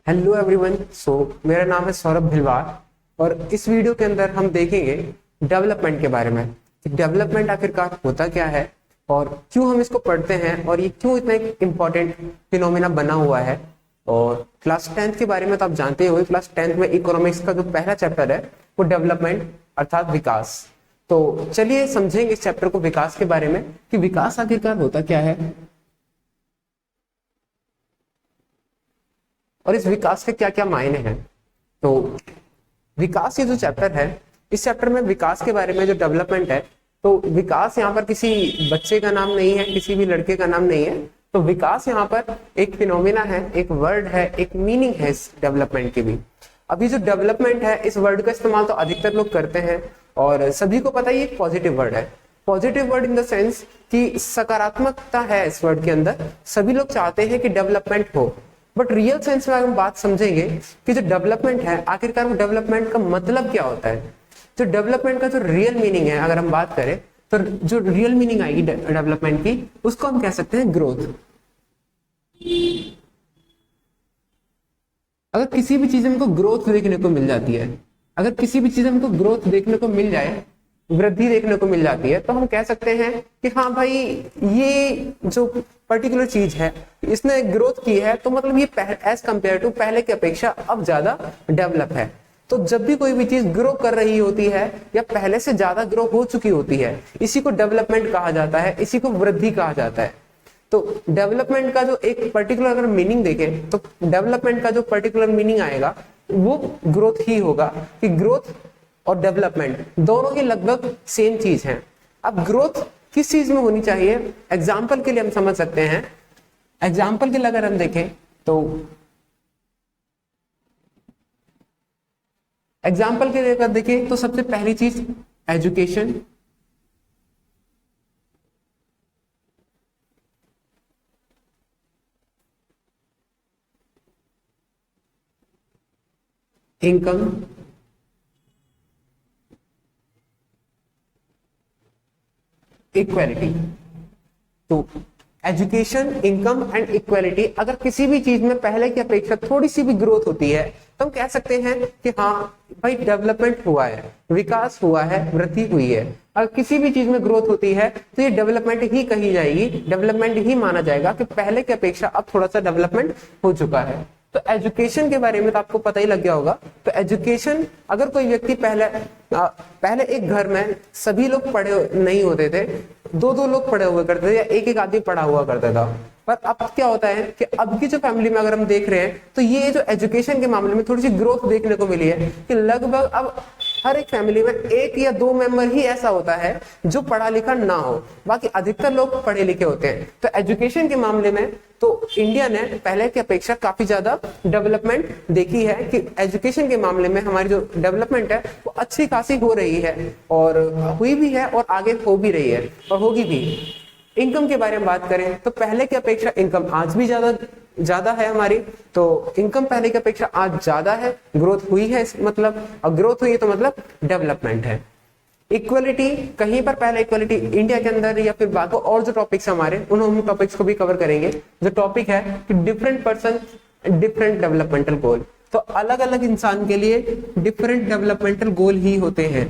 Hello everyone. मेरा नाम है सौरभ भिलवार और इस वीडियो के अंदर हम देखेंगे डेवलपमेंट के बारे में कि डेवलपमेंट आखिरकार होता क्या है और क्यों हम इसको पढ़ते हैं और ये क्यों इतना एक इम्पॉर्टेंट फिनोमेना बना हुआ है। और क्लास 10th के बारे में तो आप जानते हो, क्लास 10th में इकोनॉमिक्स का जो पहला चैप्टर है वो डेवलपमेंट अर्थात विकास। तो चलिए समझेंगे इस चैप्टर को, विकास के बारे में कि विकास आखिरकार होता क्या है और इस विकास के क्या क्या मायने हैं। तो विकास ये जो चैप्टर है, इस चैप्टर में विकास के बारे में जो डेवलपमेंट है, तो विकास यहाँ पर किसी बच्चे का नाम नहीं है, किसी भी लड़के का नाम नहीं है। तो विकास यहाँ पर एक फिनोमेना है, एक वर्ड है, एक मीनिंग है इस डेवलपमेंट की भी। अभी जो डेवलपमेंट है, इस वर्ड का इस्तेमाल तो अधिकतर लोग करते हैं और सभी को पता है ये एक पॉजिटिव वर्ड है। Positive word in the sense कि सकारात्मकता है इस वर्ड के अंदर, सभी लोग चाहते हैं कि डेवलपमेंट हो। बट रियल सेंस में अगर हम बात समझेंगे कि जो डेवलपमेंट है आखिरकार वो डेवलपमेंट का मतलब क्या होता है, तो डेवलपमेंट का जो रियल मीनिंग है अगर हम बात करें तो जो रियल मीनिंग आएगी डेवलपमेंट की, उसको हम कह सकते हैं ग्रोथ। अगर किसी भी चीज में हमको ग्रोथ देखने को मिल जाती है, अगर किसी भी चीज में हमको ग्रोथ देखने को मिल जाए, वृद्धि देखने को मिल जाती है, तो हम कह सकते हैं कि हाँ भाई ये जो पर्टिकुलर चीज है इसने ग्रोथ की है, तो मतलब ये एज कंपेयर टू पहले की अपेक्षा अब ज्यादा डेवलप है। तो जब भी कोई भी चीज ग्रो कर रही होती है या पहले से ज्यादा ग्रो हो चुकी होती है, इसी को डेवलपमेंट कहा जाता है, इसी को वृद्धि कहा जाता है। तो डेवलपमेंट का जो एक पर्टिकुलर अगर मीनिंग देखें तो डेवलपमेंट का जो पर्टिकुलर मीनिंग आएगा वो ग्रोथ ही होगा कि ग्रोथ और डेवलपमेंट दोनों ही लगभग सेम चीज है। अब ग्रोथ किस चीज में होनी चाहिए, एग्जाम्पल के लिए हम समझ सकते हैं। एग्जाम्पल के लिए अगर हम देखें तो एग्जाम्पल के लिए अगर देखें तो सबसे पहली चीज एजुकेशन, इनकम, इक्वालिटी। तो एजुकेशन, इनकम एंड इक्वालिटी, अगर किसी भी चीज में पहले की अपेक्षा थोड़ी सी भी ग्रोथ होती है तो हम कह सकते हैं कि हाँ भाई डेवलपमेंट हुआ है, विकास हुआ है, वृद्धि हुई है। अगर किसी भी चीज में ग्रोथ होती है तो ये डेवलपमेंट ही कही जाएगी, डेवलपमेंट ही माना जाएगा कि पहले की अपेक्षा अब थोड़ा सा डेवलपमेंट हो चुका है। तो एजुकेशन के बारे में तो आपको पता ही लग गया होगा। तो एजुकेशन, अगर कोई व्यक्ति पहले एक घर में सभी लोग पढ़े नहीं होते थे, दो दो लोग पढ़े हुए करते थे या एक एक आदमी पढ़ा हुआ करता था, पर अब क्या होता है कि अब की जो फैमिली में अगर हम देख रहे हैं तो ये जो एजुकेशन के मामले में थोड़ी सी ग्रोथ देखने को मिली है कि लगभग अब हर एक फैमिली में एक या दो मेंबर ही ऐसा होता है जो पढ़ा लिखा ना हो, बाकी अधिकतर लोग पढ़े लिखे होते हैं। तो एजुकेशन के मामले में तो इंडिया ने पहले की अपेक्षा काफी ज्यादा डेवलपमेंट देखी है कि एजुकेशन के मामले में हमारी जो डेवलपमेंट है वो अच्छी खासी हो रही है और हुई भी है और आगे हो भी रही है और होगी भी। इनकम के बारे में बात करें तो पहले की अपेक्षा इनकम आज भी ज्यादा है हमारी, तो इनकम पहले की अपेक्षा आज ज्यादा है, ग्रोथ हुई है मतलब, अब ग्रोथ हुई है तो मतलब डेवलपमेंट है। इक्वलिटी, कहीं पर पहले इक्वलिटी इंडिया के अंदर या फिर बाकी और जो टॉपिक्स हमारे उन टॉपिक्स को भी कवर करेंगे। जो टॉपिक है कि डिफरेंट पर्सन डिफरेंट डेवलपमेंटल गोल, तो अलग अलग इंसान के लिए डिफरेंट डेवलपमेंटल गोल ही होते हैं।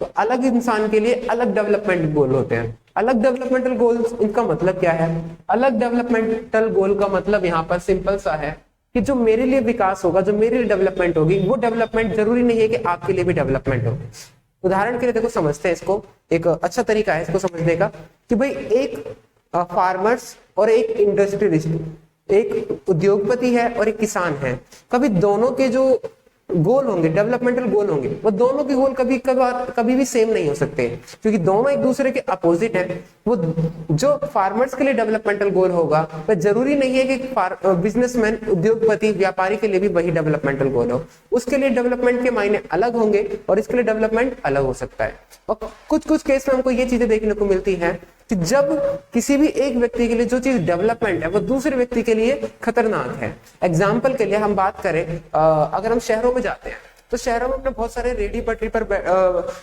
तो अलग इंसान के लिए अलग डेवलपमेंट गोल होते हैं। अलग डेवलपमेंटल गोल्स, इनका मतलब क्या है? अलग डेवलपमेंटल गोल का मतलब यहाँ पर सिंपल सा है कि जो मेरे लिए विकास होगा, जो मेरे लिए डेवलपमेंट होगी, वो डेवलपमेंट जरूरी नहीं है कि आपके लिए भी डेवलपमेंट हो। उदाहरण के लिए देखो, समझते हैं इसको, एक अच्छा तरीका है इसको समझने का कि भाई एक फार्मर्स और एक इंडस्ट्रियलिस्ट, एक उद्योगपति है और एक किसान है, कभी दोनों के जो गोल होंगे, डेवलपमेंटल गोल होंगे, वो दोनों के गोल कभी भी सेम नहीं हो सकते क्योंकि दोनों एक दूसरे के अपोजिट हैं। वो जो फार्मर्स के लिए डेवलपमेंटल गोल होगा वह जरूरी नहीं है कि बिजनेसमैन, उद्योगपति, व्यापारी के लिए भी वही डेवलपमेंटल गोल हो। उसके लिए डेवलपमेंट के मायने अलग होंगे और इसके लिए डेवलपमेंट अलग हो सकता है। और कुछ कुछ केस में हमको ये चीजें देखने को मिलती है कि जब किसी भी एक व्यक्ति के लिए जो चीज डेवलपमेंट है वो दूसरे व्यक्ति के लिए खतरनाक है। एग्जाम्पल के लिए हम बात करें, अगर हम शहरों में जाते हैं तो शहरों में हमने बहुत सारे रेडी पटरी पर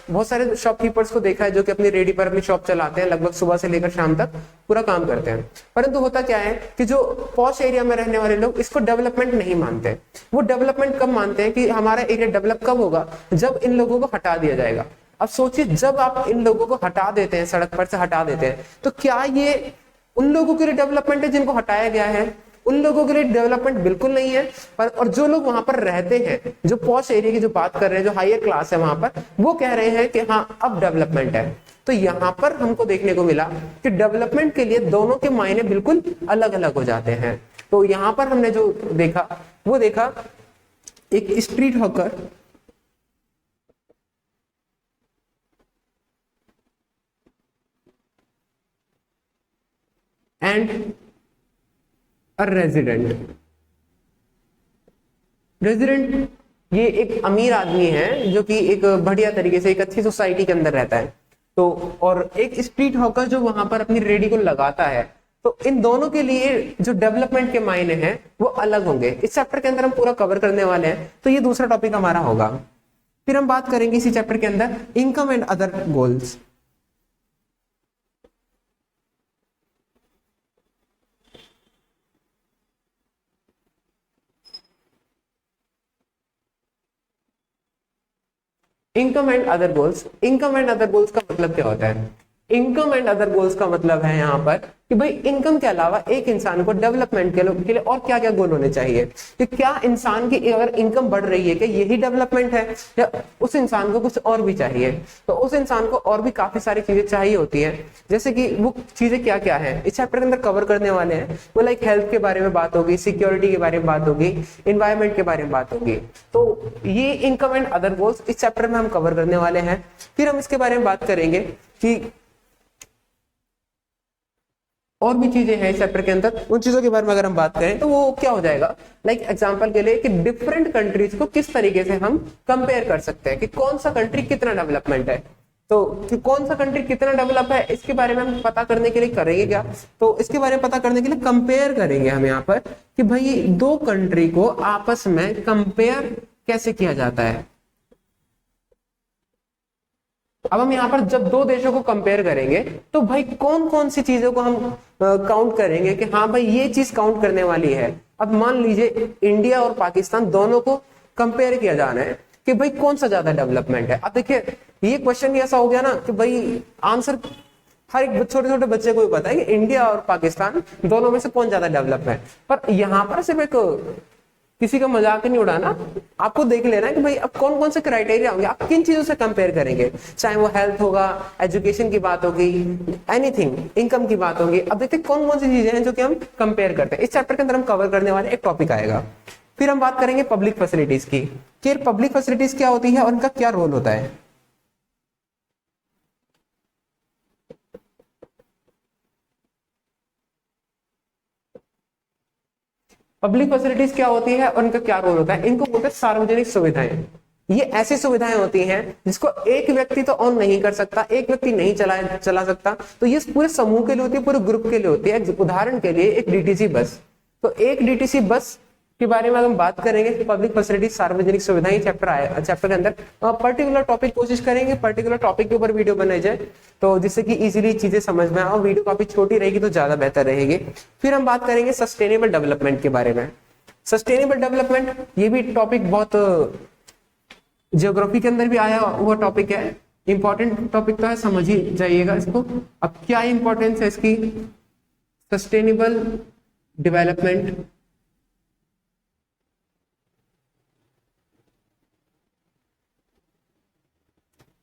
बहुत सारे शॉपकीपर्स को देखा है जो कि अपनी रेडी पर अपनी शॉप चलाते हैं, लगभग सुबह से लेकर शाम तक पूरा काम करते हैं। परंतु होता क्या है कि जो पॉश एरिया में रहने वाले लोग इसको डेवलपमेंट नहीं मानते। वो डेवलपमेंट कब मानते हैं कि हमारा एरिया डेवलप कब होगा, जब इन लोगों को हटा दिया जाएगा। अब सोचिए, जब आप इन लोगों को हटा देते हैं, सड़क पर से हटा देते हैं, तो क्या ये उन लोगों के लिए डेवलपमेंट है जिनको हटाया गया है? उन लोगों के लिए डेवलपमेंट बिल्कुल नहीं है। पर और जो लोग वहां पर रहते हैं, जो पॉश एरिया की जो बात कर रहे हैं, जो हायर क्लास है वहां पर, वो कह रहे हैं कि हाँ अब डेवलपमेंट है। तो यहाँ पर हमको देखने को मिला कि डेवलपमेंट के लिए दोनों के मायने बिल्कुल अलग अलग हो जाते हैं। तो यहाँ पर हमने जो देखा वो देखा एक street hawker and a resident. ये एक अमीर आदमी है जो कि एक बढ़िया तरीके से एक अच्छी सोसाइटी के अंदर रहता है। तो और एक स्ट्रीट हॉकर जो वहां पर अपनी रेडी को लगाता है। तो इन दोनों के लिए जो डेवलपमेंट के मायने हैं वो अलग होंगे। इस चैप्टर के अंदर हम पूरा कवर करने वाले हैं, तो ये दूसरा टॉपिक हमारा होगा। फिर हम बात करेंगे इसी चैप्टर के अंदर income and other goals. Income and other goals. Income and other goals का मतलब क्या होता है? इनकम एंड अदर गोल्स का मतलब है यहाँ पर कि भाई इनकम के अलावा एक इंसान को डेवलपमेंट के लिए और क्या क्या गोल होने चाहिए। कि क्या इंसान की अगर इनकम बढ़ रही है, कि यही डेवलपमेंट है, या उस इंसान को कुछ और भी चाहिए? तो उस इंसान को और भी काफी सारी चीजें चाहिए होती है। जैसे कि वो चीजें क्या क्या है इस चैप्टर के अंदर कवर करने वाले हैं। वो लाइक हेल्थ के बारे में बात होगी, सिक्योरिटी के बारे में बात होगी, इन्वायरमेंट के बारे में बात होगी। तो ये इनकम एंड अदर गोल्स इस चैप्टर में हम कवर करने वाले हैं। फिर हम इसके बारे में बात करेंगे कि और भी चीजें हैं इस चैप्टर के अंदर। उन चीजों के बारे में अगर हम बात करें तो वो क्या हो जाएगा, लाइक एग्जांपल के लिए कि डिफरेंट कंट्रीज को किस तरीके से हम कंपेयर कर सकते हैं कि कौन सा कंट्री कितना डेवलपमेंट है। तो कि कौन सा कंट्री कितना डेवलप है इसके बारे में हम पता करने के लिए करेंगे क्या, तो इसके बारे में पता करने के लिए कंपेयर करेंगे हम यहाँ पर कि भाई दो कंट्री को आपस में कंपेयर कैसे किया जाता है। अब हम यहाँ पर जब दो देशों को कंपेयर करेंगे तो भाई कौन कौन सी चीजों को हम काउंट करेंगे कि हाँ भाई ये चीज काउंट करने वाली है। अब मान लीजिए इंडिया और पाकिस्तान दोनों को कंपेयर किया जाना है कि भाई कौन सा ज्यादा डेवलपमेंट है। अब देखिए ये क्वेश्चन ऐसा हो गया ना कि भाई आंसर हर एक छोटे छोटे बच्चे को भी पता है कि इंडिया और पाकिस्तान दोनों में से कौन ज्यादा डेवलप है। पर यहाँ पर सिर्फ एक किसी का मजाक नहीं उड़ाना, आपको देख लेना है कि भाई अब कौन कौन से क्राइटेरिया होंगे, आप किन चीजों से कंपेयर करेंगे। चाहे वो हेल्थ होगा, एजुकेशन की बात होगी, एनीथिंग, इनकम की बात होगी। अब देखते हैं कौन कौन सी चीजें हैं जो कि हम कंपेयर करते हैं। इस चैप्टर के अंदर हम कवर करने वाले एक टॉपिक आएगा। फिर हम बात करेंगे पब्लिक फैसिलिटीज की, कि पब्लिक फैसिलिटीज क्या होती है और उनका क्या रोल होता है। पब्लिक फैसिलिटीज क्या होती है और इनका क्या रोल होता है। इनको बोलते हैं सार्वजनिक सुविधाएं। ये ऐसी सुविधाएं होती हैं जिसको एक व्यक्ति तो ऑन नहीं कर सकता, एक व्यक्ति नहीं चला सकता। तो ये पूरे समूह के लिए होती है, पूरे ग्रुप के लिए होती है। उदाहरण के लिए एक डीटीसी बस, तो एक डीटीसी बस के बारे में हम बात करेंगे। पब्लिक फैसिलिटीज, सार्वजनिक सुविधाएं चैप्टर के अंदर पर्टिकुलर टॉपिक कोशिश करेंगे, पर्टिकुलर टॉपिक के ऊपर वीडियो बनाई जाए तो जिससे कि इजीली चीजें समझ में आए। वीडियो काफी छोटी रहेगी तो ज्यादा बेहतर रहेगी। फिर हम बात करेंगे सस्टेनेबल डेवलपमेंट के बारे में। सस्टेनेबल डेवलपमेंट ये भी टॉपिक बहुत ज्योग्राफी के अंदर भी आया हुआ टॉपिक है, इंपॉर्टेंट टॉपिक तो है, समझ ही जाइएगा इसको। अब क्या इंपॉर्टेंस है इसकी, सस्टेनेबल डेवलपमेंट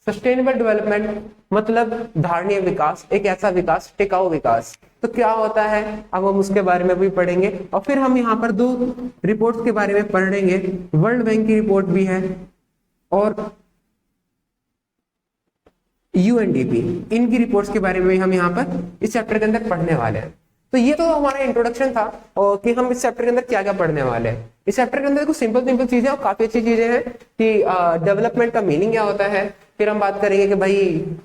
सस्टेनेबल डेवलपमेंट मतलब धारणीय विकास, एक ऐसा विकास, टिकाऊ विकास। तो क्या होता है अब हम उसके बारे में भी पढ़ेंगे। और फिर हम यहाँ पर दो रिपोर्ट्स के बारे में पढ़ेंगे। वर्ल्ड बैंक की रिपोर्ट भी है और यूएनडीपी, इनकी रिपोर्ट्स के बारे में हम यहाँ पर इस चैप्टर के अंदर पढ़ने वाले हैं। तो ये तो हमारा इंट्रोडक्शन था और कि हम इस चैप्टर के अंदर क्या क्या पढ़ने वाले हैं। इस चैप्टर के अंदर कुछ सिंपल सिंपल चीजें और काफी अच्छी चीजें हैं कि डेवलपमेंट का मीनिंग क्या होता है, फिर हम बात करेंगे कि भाई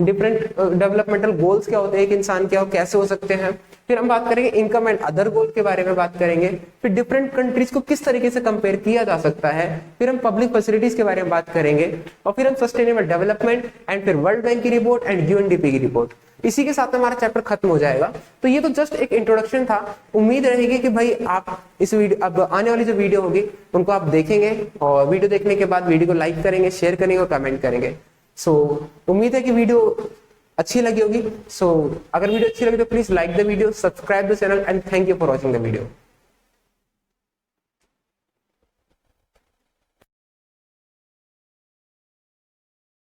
डिफरेंट डेवलपमेंटल गोल्स क्या होते हैं, एक इंसान के और कैसे हो सकते हैं, फिर हम बात करेंगे इनकम एंड अदर गोल के बारे में बात करेंगे, फिर डिफरेंट कंट्रीज को किस तरीके से कंपेयर किया जा सकता है, फिर हम पब्लिक फैसिलिटीज के बारे में बात करेंगे, और फिर हम सस्टेनेबल डेवलपमेंट एंड फिर वर्ल्ड बैंक की रिपोर्ट एंड यूएनडीपी की रिपोर्ट। इसी के साथ हमारा चैप्टर खत्म हो जाएगा। तो ये तो जस्ट एक इंट्रोडक्शन था। उम्मीद रहेगी कि भाई आप इस वीडियो, अब आने वाली जो वीडियो होगी उनको आप देखेंगे, और वीडियो देखने के बाद वीडियो को लाइक करेंगे, शेयर करेंगे और कमेंट करेंगे। सो उम्मीद है कि वीडियो अच्छी लगी होगी। सो अगर वीडियो अच्छी लगी तो please like the video, subscribe the channel and thank you for watching the video.